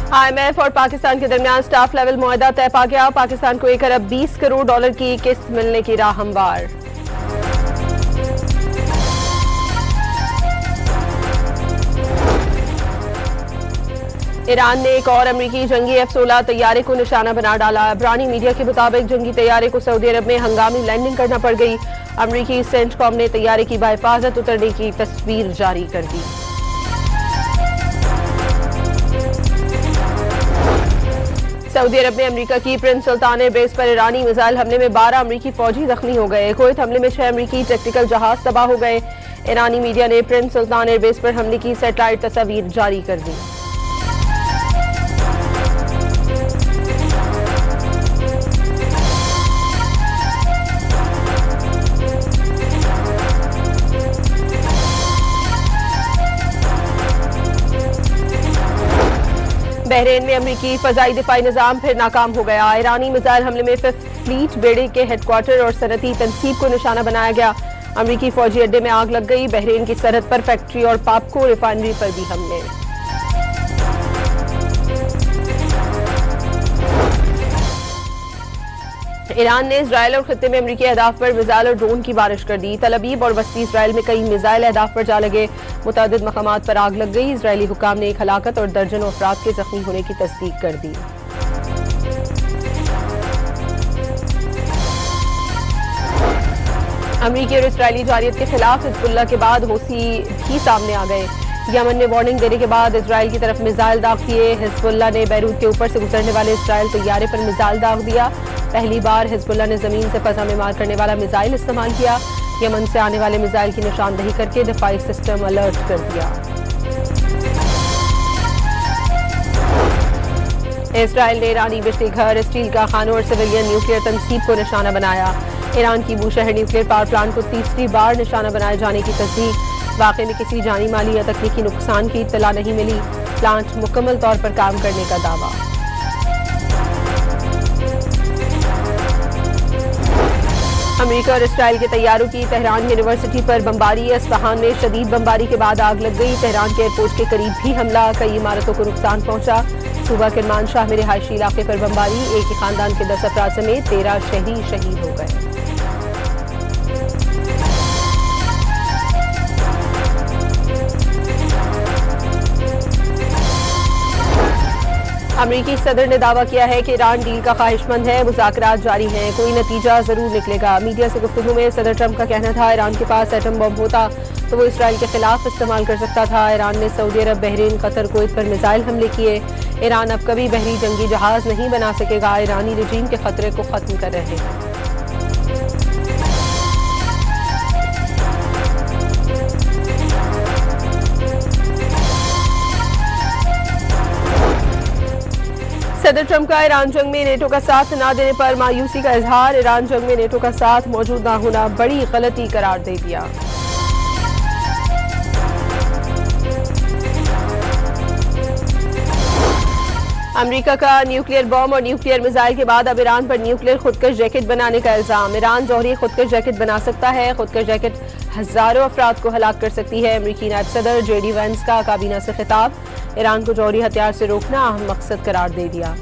IMF और पाकिस्तान के दरमियान स्टाफ लेवल मुआहदा तय पा गया। पाकिस्तान को 1 अरब 20 करोड़ डॉलर की किस्त मिलने की राह हमवार। ईरान ने एक और अमरीकी जंगी F-16 तैयारे को निशाना बना डाला। इब्रानी मीडिया के मुताबिक जंगी तैयारे को सऊदी अरब में हंगामी लैंडिंग करना पड़ गई। अमरीकी सेंटकॉम ने तैयारे की बाहिफाजत उतरने की तस्वीर जारी कर दी। सऊदी अरब में अमेरिका की प्रिंस सुल्तान एयरबेस पर ईरानी मिसाइल हमले में 12 अमरीकी फौजी जख्मी हो गए। कुवैत हमले में 6 अमरीकी टेक्टिकल जहाज तबाह हो गए। ईरानी मीडिया ने प्रिंस सुल्तान एयरबेस पर हमले की सैटेलाइट तस्वीर जारी कर दी। बहरीन में अमरीकी फजाई दिफाई निजाम फिर नाकाम हो गया। ईरानी मिसाइल हमले में 5th फ्लीट बेड़े के हेडक्वार्टर और सनती तनसीब को निशाना बनाया गया। अमरीकी फौजी अड्डे में आग लग गई। बहरीन की सरहद पर फैक्ट्री और पापको रिफाइनरी पर भी हमले। ईरान ने इजराइल और खित्ते में अमरीकी अहदाफ पर मिसाइल और ड्रोन की बारिश कर दी। तल अबीब और वस्ती इजराइल में कई मिसाइल अहदाफ पर जा लगे। मुतादिद मकामात पर आग लग गई। इजरायली हुक्काम ने एक हलाकत और दर्जनों अफराद के जख्मी होने की तस्दीक कर दी। अमरीकी और इजरायली जारियत के खिलाफ हिजबुल्लाह के बाद हौसी भी सामने आ गए। यमन ने वार्निंग देने के बाद इजराइल की तरफ मिसाइल दाग दिए। हिजबुल्लाह ने बैरूत के ऊपर से गुजरने वाले इजराइल तैयारे पर मिसाइल दाग दिया। पहली बार हिजबुल्लाह ने जमीन से फजा में मार करने वाला मिसाइल इस्तेमाल किया। यमन से आने वाले मिसाइल की निशानदही करके दिफाई सिस्टम अलर्ट कर दिया। इजराइल ने ईरानी बिजली घर, स्टील कारखानों और सिविलियन न्यूक्लियर तनसीब को निशाना बनाया। ईरान की बूशहर न्यूक्लियर पावर प्लांट को तीसरी बार निशाना बनाए जाने की तस्दीक। वाकई में किसी जानी माली या तकनीकी नुकसान की इत्तला नहीं मिली। प्लांट मुकम्मल तौर पर काम करने का दावा। अमेरिका और इसराइल के तैयारों की तेहरान यूनिवर्सिटी पर बमबारी। अस्फहान में शदीद बमबारी के बाद आग लग गई। तेहरान के एयरपोर्ट के करीब भी हमला। कई इमारतों को नुकसान पहुंचा। सूबा किरमान शाह में रिहायशी इलाके पर बमबारी। एक ही खानदान के 10 अफराद समेत 13 शहीद हो गए। अमरीकी सदर ने दावा किया है कि ईरान डील का ख्वाहिशमंद है। मुज़ाकरात जारी हैं, कोई नतीजा जरूर निकलेगा। मीडिया से गुफ्तगू में सदर ट्रंप का कहना था ईरान के पास एटम बम होता तो वो इसराइल के खिलाफ इस्तेमाल कर सकता था। ईरान ने सऊदी अरब, बहरीन, कतर, कुवैत पर मिसाइल हमले किए। ईरान अब कभी बहरी जंगी जहाज नहीं बना सकेगा। ईरानी रजीम के खतरे को खत्म कर रहे हैं। सदर ट्रंप का ईरान जंग में नेटो का साथ न देने पर मायूसी का इजहार। ईरान जंग में नेटो का साथ मौजूद न होना बड़ी गलती करार दे दिया। अमेरिका का न्यूक्लियर बम और न्यूक्लियर मिसाइल के बाद अब ईरान पर न्यूक्लियर खुदकश जैकेट बनाने का इल्जाम। ईरान जौहरी खुदकश जैकेट बना सकता है। खुदकश जैकेट हजारों अफराद को हलाक कर सकती है। अमेरिकी नायब सदर JD वैंस का काबीना से खिताब। ईरान को जौहरी हथियार से रोकना अहम मकसद करार दे दिया।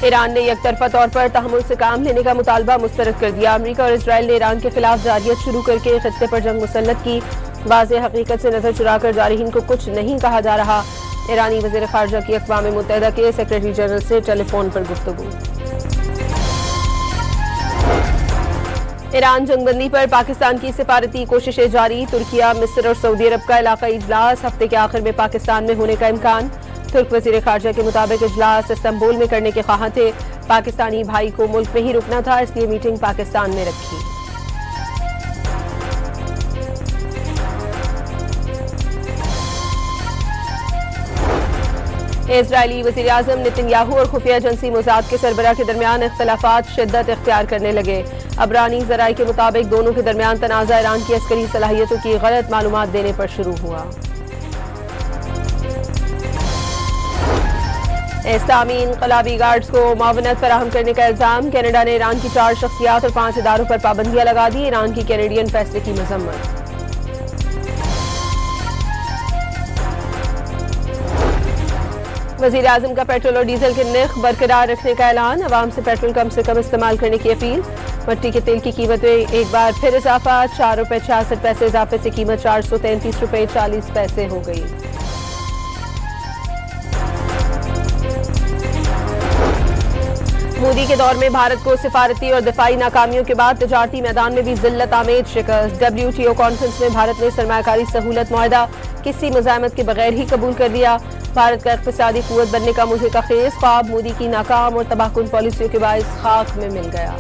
ईरान ने यकतरफा तौर पर तहम्मुल से काम लेने का मुतालबा मुस्तरद कर दिया। अमेरिका और इसराइल ने ईरान के खिलाफ जारियत शुरू करके खित्ते पर जंग मुसल्लत की। वाज़ेह हकीकत से नजर चुराकर जारहीन को कुछ नहीं कहा जा रहा। ईरानी वज़ीर ख़ारजा की अक़वाम मुत्तहिदा के सेक्रेटरी जनरल से टेलीफोन पर गुफ्तगू। ईरान जंगबंदी पर पाकिस्तान की सिफारती कोशिशें जारी। तुर्किया, मिस्र और सऊदी अरब का इलाकाई इजलास हफ्ते के आखिर में पाकिस्तान में होने का इम्कान। तुर्क वज़ीर ख़ारजा के मुताबिक इजलास इस्तांबुल में करने के ख्वाह थे। पाकिस्तानी भाई को मुल्क में ही रुकना था, इसलिए मीटिंग पाकिस्तान में रखी। इजरायली वज़ीर आज़म नेतन्याहू और खुफिया एजेंसी मोसाद के सरबराह के दरमियान इख्तलाफात शिद्दत इख्तियार करने लगे। अबरानी ज़राए के मुताबिक दोनों के दरमियान तनाज़ा ईरान की अस्करी सलाहियतों की गलत मालूमात देने पर शुरू हुआ। इस्लामी इनकलाबी गार्ड्स को मुआवनत फराहम करने का इल्जाम। कनाडा ने ईरान की 4 शख्सियात और 5 इदारों पर पाबंदियां लगा दी। ईरान की कैनेडियन फैसले की मजम्मत। वज़ीर आज़म का पेट्रोल और डीजल के नर्ख बरकरार रखने का ऐलान। अवाम से पेट्रोल कम इस्तेमाल करने की अपील। मट्टी के तेल की कीमत में एक बार फिर इजाफा। 4 रुपये 66 पैसे इजाफे से कीमत 433 रुपये 40 पैसे हो गई। मोदी के दौर में भारत को सिफारती और दिफाई नाकामियों के बाद तजारती मैदान में भी जिल्लत आमेज शिकस्त। WTO कॉन्फ्रेंस में भारत ने सरमायाकारी सहूलत मुआहदा किसी मज़ामत के बगैर ही कबूल कर लिया। भारत का इक़्तिसादी क़ुव्वत बनने का मुझे का ख़ेज़ ख्वाब मोदी की नाकाम और तबाहकुन पॉलिसियों के बाइस खाक में मिल गया।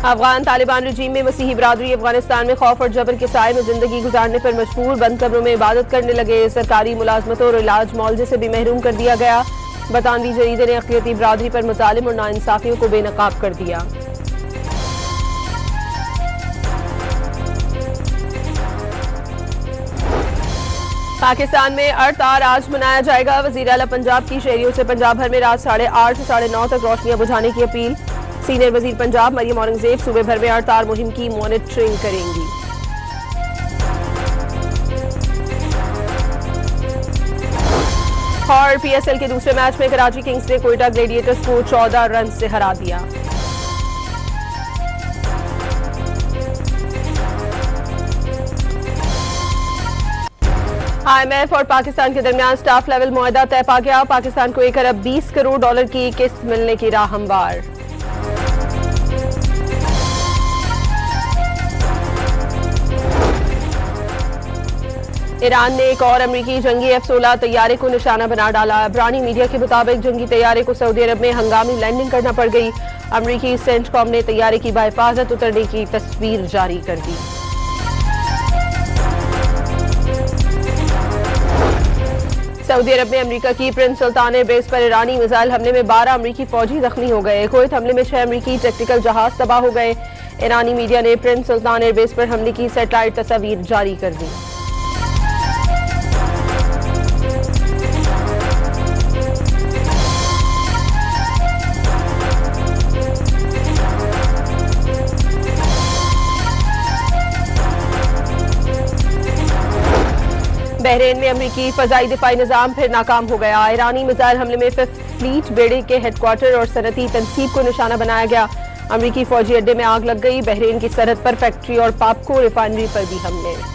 अफगान तालिबान रजीम में मसीही बरादरी अफगानिस्तान में खौफ और जबर के साए में जिंदगी गुजारने पर मजबूर। बंद कब्रों में इबादत करने लगे। सरकारी मुलाजमतों और इलाज मुआवजे से भी महरूम कर दिया गया। बरतानवी जरीदे ने अक़लियती बरादरी पर मज़ालिम और नाइंसाफियों को बेनकाब कर दिया। पाकिस्तान में अर्तार आज मनाया जाएगा। वज़ीर आला पंजाब की शहरियों से पंजाब भर में रात 8:30 से 9:30 तक रोशनियां बुझाने की अपील। सीनियर वज़ीर पंजाब मरियम औरंगजेब सूबे भर में अर्तार मुहिम की मॉनिटरिंग करेंगी। और PSL के दूसरे मैच में कराची किंग्स ने कोयटा ग्लेडिएटर्स को 14 रन से हरा दिया। IMF और पाकिस्तान के दरमियान स्टाफ लेवल मुआहदा तय पा गया। पाकिस्तान को 1 अरब 20 करोड़ डॉलर की किस्त मिलने की राह हमवार। ईरान ने एक और अमरीकी जंगी F-16 तैयारे को निशाना बना डाला। इब्रानी मीडिया के मुताबिक जंगी तैयारे को सऊदी अरब में हंगामी लैंडिंग करना पड़ गई। अमरीकी सेंटकॉम ने तैयारे की बाहिफाजत उतरने की तस्वीर जारी कर दी। सऊदी अरब में अमेरिका की प्रिंस सुल्तान एयरबेस पर ईरानी मिसाइल हमले में 12 अमेरिकी फौजी जख्मी हो गए। कुवैत हमले में 6 अमेरिकी टेक्टिकल जहाज तबाह हो गए। ईरानी मीडिया ने प्रिंस सुल्तान एयरबेस पर हमले की सैटेलाइट तस्वीर जारी कर दी। बहरीन में अमेरिकी फजाई दिफाई निजाम फिर नाकाम हो गया। ईरानी मिसाइल हमले में 5th फ्लीट बेड़े के हेडक्वार्टर और सनती तनसीब को निशाना बनाया गया। अमेरिकी फौजी अड्डे में आग लग गई। बहरीन की सरहद पर फैक्ट्री और पापको रिफाइनरी पर भी हमले।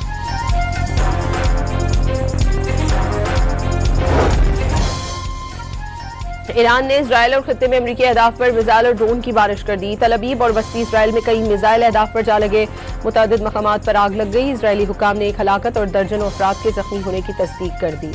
ईरान ने इजराइल और खित्ते में अमेरिकी अहदाफ पर मिसाइल और ड्रोन की बारिश कर दी। तल अवीव और वस्ती इजराइल में कई मिसाइल अहदाफ पर जा लगे। मुतअद्दिद मकामात पर आग लग गई। इजरायली हुक्काम ने एक हलाकत और दर्जनों अफराद के जख्मी होने की तस्दीक कर दी।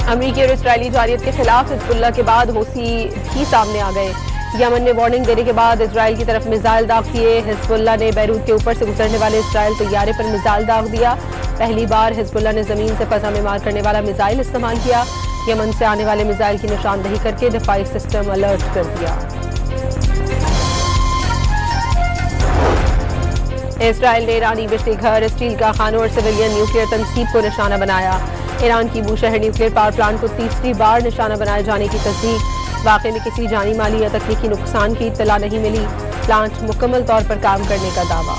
अमेरिकी और इजरायली जारियत के खिलाफ हिजबुल्लाह के बाद हौसी भी सामने आ गए। यमन ने वार्निंग देने के बाद इजराइल की तरफ मिसाइल दाग दिए। हिजबुल्लाह ने बैरूत के ऊपर से गुजरने वाले इजराइल तैयारे पर मिसाइल दाग दिया। पहली बार हिजबुल्लाह ने जमीन से फजा में मार करने वाला मिसाइल इस्तेमाल किया। यमन से आने वाले मिसाइल की निशानदही करके दिफाई सिस्टम अलर्ट कर दिया। इजराइल ने ईरानी बिजली घर, स्टील कारखानों और सिविलियन न्यूक्लियर तनसीब को निशाना बनाया। ईरान की बूशहर न्यूक्लियर पावर प्लांट को तीसरी बार निशाना बनाए जाने की तस्दीक। वाकई में किसी जानी माली या तकनीकी नुकसान की इत्तला नहीं मिली। प्लांट मुकम्मल तौर पर काम करने का दावा।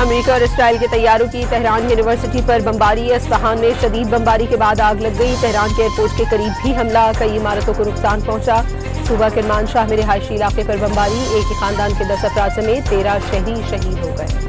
अमेरिका और इसराइल के तैयारों की तेहरान यूनिवर्सिटी पर बमबारी। अस्फहान में शदीद बमबारी के बाद आग लग गई। तेहरान के एयरपोर्ट के करीब भी हमला। कई इमारतों को नुकसान पहुंचा। सूबा किरमान शाह में रिहायशी इलाके पर बमबारी। एक ही खानदान के 10 अफराद समेत 13 शहीद हो गए।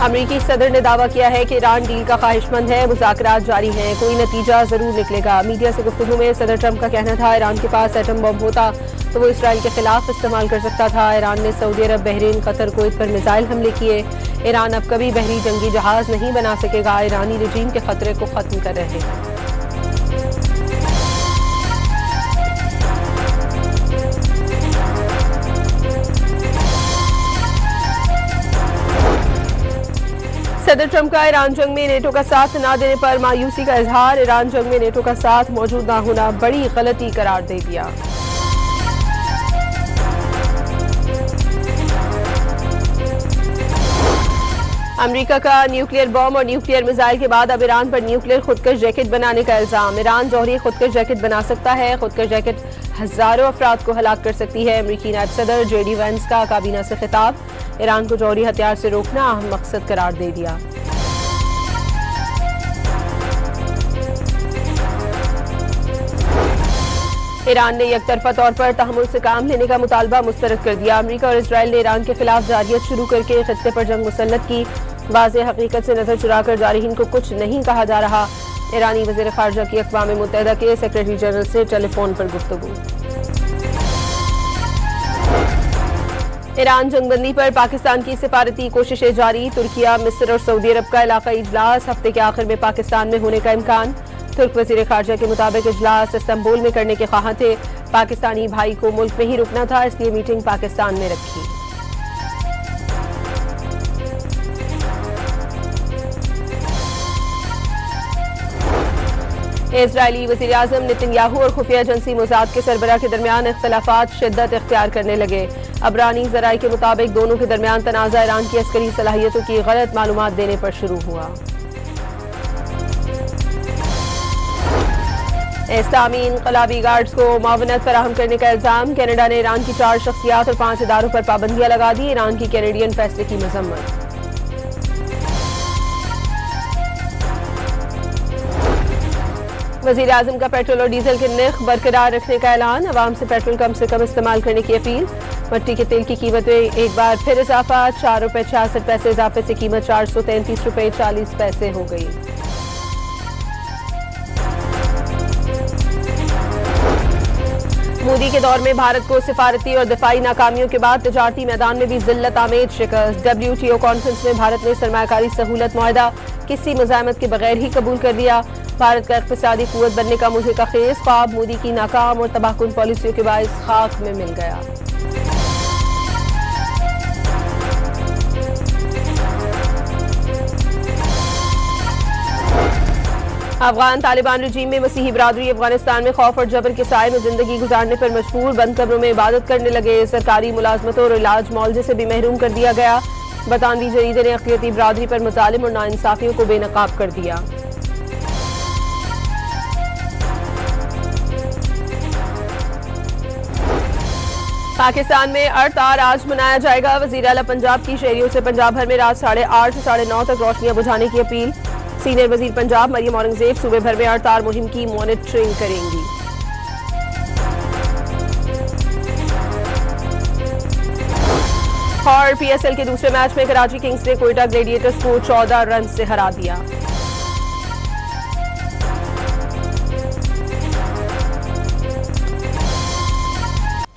अमेरिकी सदर ने दावा किया है कि ईरान डील का ख्वाहिशमंद है। मुज़ाकरात जारी हैं, कोई नतीजा जरूर निकलेगा। मीडिया से गुफ्तगू में सदर ट्रंप का कहना था ईरान के पास एटम बम होता तो वो इसराइल के खिलाफ इस्तेमाल कर सकता था। ईरान ने सऊदी अरब, बहरीन, कतर, कुवैत पर मिसाइल हमले किए। ईरान अब कभी बहरी जंगी जहाज नहीं बना सकेगा। ईरानी रजीम के खतरे को खत्म कर रहे हैं। सदर ट्रंप का ईरान जंग में नेटो का साथ न देने पर मायूसी का इजहार। ईरान जंग में नेटो का साथ मौजूद न होना बड़ी गलती करार दे दिया। अमेरिका का न्यूक्लियर बॉम्ब और न्यूक्लियर मिसाइल के बाद अब ईरान पर न्यूक्लियर खुदकश जैकेट बनाने का इल्जाम। ईरान जौहरी खुदकश जैकेट बना सकता है। खुदकश जैकेट हजारों अफराद को हलाक कर सकती है। अमेरिकी नायब सदर JD वैंस का काबीना से खिताब। ईरान को जौहरी हथियार से रोकना अहम मकसद करार दे दिया। ईरान ने यकतरफा तौर पर तहम्मुल से काम लेने का मुतालबा मुस्तरद कर दिया। अमेरिका और इसराइल ने ईरान के खिलाफ जारियत शुरू करके खित्ते पर जंग मुसल्लत की। वाज़ेह हकीकत से नजर चुराकर जारहीन को कुछ नहीं कहा जा रहा। ईरानी वज़ीर ख़ारजा की अक़वाम मुत्तहिदा के सेक्रेटरी जनरल से टेलीफोन पर गुफ्तगू। ईरान जंगबंदी पर पाकिस्तान की सिफारती कोशिशें जारी। तुर्किया, मिस्र और सऊदी अरब का इलाकाई इजलास हफ्ते के आखिर में पाकिस्तान में होने का इम्कान। तुर्क वज़ीर ख़ारजा के मुताबिक इजलास इस्तांबुल में करने के ख्वाह थे। पाकिस्तानी भाई को मुल्क में ही रुकना था, इसलिए मीटिंग पाकिस्तान में रखी। इजरायली वज़ीर आज़म नेतन्याहू और खुफिया एजेंसी मोसाद के सरबराह के दरमियान इख्तलाफात शिद्दत इख्तियार करने लगे। अबरानी ज़राए के मुताबिक दोनों के दरमियान तनाज़ा ईरान की अस्करी सलाहियतों की गलत मालूमात देने पर शुरू हुआ। इस्लामी इनकलाबी गार्ड्स को मुआवनत फराहम करने का इल्जाम। कनाडा ने ईरान की 4 शख्सियात और 5 इदारों पर पाबंदियां लगा दी। ईरान की कैनेडियन फैसले की मजम्मत। वज़ीर आज़म का पेट्रोल और डीजल के नर्ख बरकरार रखने का ऐलान। अवाम से पेट्रोल कम से कम इस्तेमाल करने की अपील। मट्टी के तेल की कीमत में एक बार फिर इजाफा। 4 रुपये 66 पैसे इजाफे से कीमत 433 रुपये 40 पैसे हो गई। मोदी के दौर में भारत को सिफारती और दिफाई नाकामियों के बाद तजारती मैदान में भी जिल्लत आमेज शिकस्त। WTO कॉन्फ्रेंस में भारत ने सरमायाकारी सहूलत मुआहदा किसी मज़ामत के बगैर ही कबूल कर लिया। भारत का इक़्तिसादी क़ुव्वत बनने का मुझे का ख़ेज़ ख्वाब मोदी की नाकाम और तबाहकुन पॉलिसियों के बाइस खाक में मिल गया। अफगान तालिबान रजीम में मसीही बरादरी अफगानिस्तान में खौफ और जबर के साए में जिंदगी गुजारने पर मजबूर। बंद कब्रों में इबादत करने लगे। सरकारी मुलाजमतों और इलाज मुआवजे से भी महरूम कर दिया गया। बरतानवी जरीदे ने अक़लियती बरादरी पर मज़ालिम और नाइंसाफियों को बेनकाब कर दिया। पाकिस्तान में अरतार आज मनाया जाएगा। वज़ीर आला पंजाब की शहरियों से पंजाब भर में रात 8:30 से 9:30 तक रोशनियां बुझाने की अपील। सीनियर वज़ीर पंजाब मरियम औरंगज़ेब सूबे भर में अरतार मुहिम की मॉनिटरिंग करेंगी। और PSL के दूसरे मैच में कराची किंग्स ने कोयटा ग्लेडिएटर्स को 14 रन से हरा दिया।